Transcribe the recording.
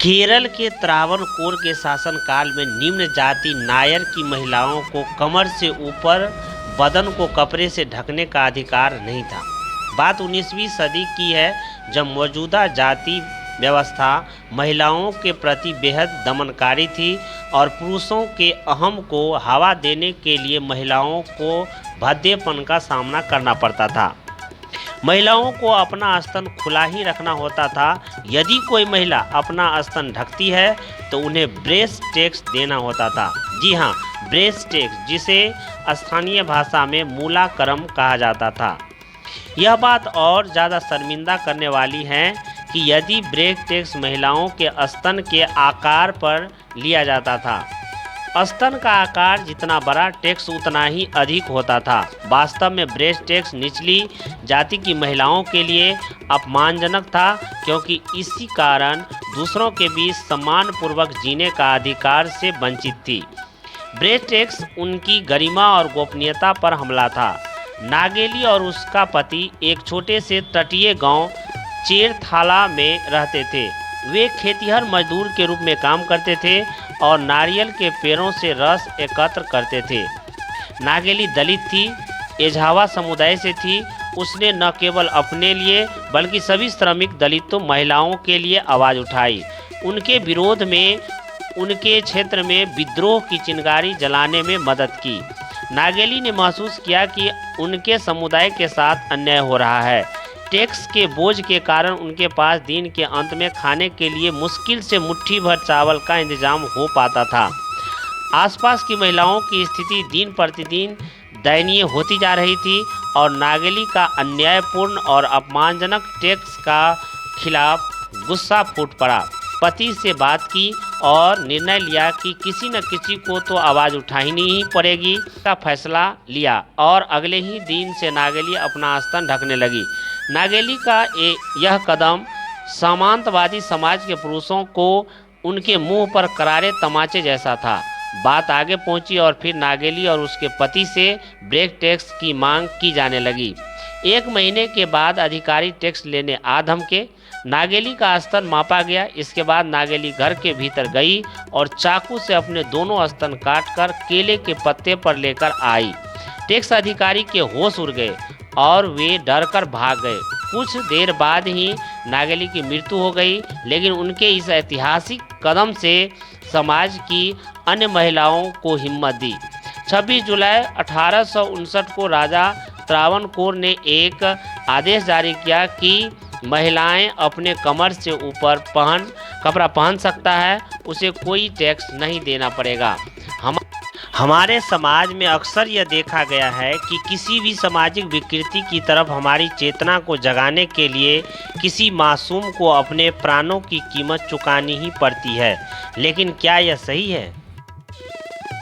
केरल के त्रावणकोर के शासनकाल में निम्न जाति नायर की महिलाओं को कमर से ऊपर बदन को कपड़े से ढकने का अधिकार नहीं था। बात 19वीं सदी की है, जब मौजूदा जाति व्यवस्था महिलाओं के प्रति बेहद दमनकारी थी और पुरुषों के अहम को हवा देने के लिए महिलाओं को भद्देपन का सामना करना पड़ता था। महिलाओं को अपना स्तन खुला ही रखना होता था। यदि कोई महिला अपना स्तन ढकती है तो उन्हें ब्रेस्ट टैक्स देना होता था। जी हाँ, ब्रेस्ट टैक्स, जिसे स्थानीय भाषा में मूलाकरम कहा जाता था। यह बात और ज़्यादा शर्मिंदा करने वाली है कि यदि ब्रेस्ट टैक्स महिलाओं के स्तन के आकार पर लिया जाता था, स्तन का आकार जितना बड़ा टैक्स उतना ही अधिक होता था। वास्तव में ब्रेस्ट टैक्स निचली जाति की महिलाओं के लिए अपमानजनक था, क्योंकि इसी कारण दूसरों के बीच सम्मानपूर्वक जीने का अधिकार से वंचित थी। ब्रेस्ट टैक्स उनकी गरिमा और गोपनीयता पर हमला था। नागेली और उसका पति एक छोटे से तटीय गांव चेरथाला में रहते थे। वे खेतिहर मजदूर के रूप में काम करते थे और नारियल के पेड़ों से रस एकत्र करते थे। नागेली दलित थी, एझावा समुदाय से थी। उसने न केवल अपने लिए बल्कि सभी श्रमिक दलितों महिलाओं के लिए आवाज़ उठाई। उनके विरोध में उनके क्षेत्र में विद्रोह की चिंगारी जलाने में मदद की। नागेली ने महसूस किया कि उनके समुदाय के साथ अन्याय हो रहा है। टैक्स के बोझ के कारण उनके पास दिन के अंत में खाने के लिए मुश्किल से मुट्ठी भर चावल का इंतजाम हो पाता था। आसपास की महिलाओं की स्थिति दिन प्रतिदिन दयनीय होती जा रही थी और नागेली का अन्यायपूर्ण और अपमानजनक टैक्स का खिलाफ गुस्सा फूट पड़ा। पति से बात की और निर्णय लिया कि किसी न किसी को तो आवाज़ उठानी ही पड़ेगी। का फैसला लिया और अगले ही दिन से नागेली अपना स्तन ढकने लगी। नागेली का यह कदम सामंतवादी समाज के पुरुषों को उनके मुंह पर करारे तमाचे जैसा था। बात आगे पहुंची और फिर नागेली और उसके पति से ब्रेस्ट टैक्स की मांग की जाने लगी। 1 महीने के बाद अधिकारी टैक्स लेने आ धमके। नागेली का स्तन मापा गया। इसके बाद नागेली घर के भीतर गई और चाकू से अपने दोनों स्तन काटकर केले के पत्ते पर लेकर आई। टैक्स अधिकारी के होश उड़ गए और वे डरकर भाग गए। कुछ देर बाद ही नागेली की मृत्यु हो गई, लेकिन उनके इस ऐतिहासिक कदम से समाज की अन्य महिलाओं को हिम्मत दी। 26 जुलाई 1859 को राजा त्रावणकोर ने एक आदेश जारी किया कि महिलाएं अपने कमर से ऊपर कपड़ा पहन सकता है, उसे कोई टैक्स नहीं देना पड़ेगा। हमारे समाज में अक्सर यह देखा गया है कि किसी भी सामाजिक विकृति की तरफ हमारी चेतना को जगाने के लिए किसी मासूम को अपने प्राणों की कीमत चुकानी ही पड़ती है। लेकिन क्या यह सही है?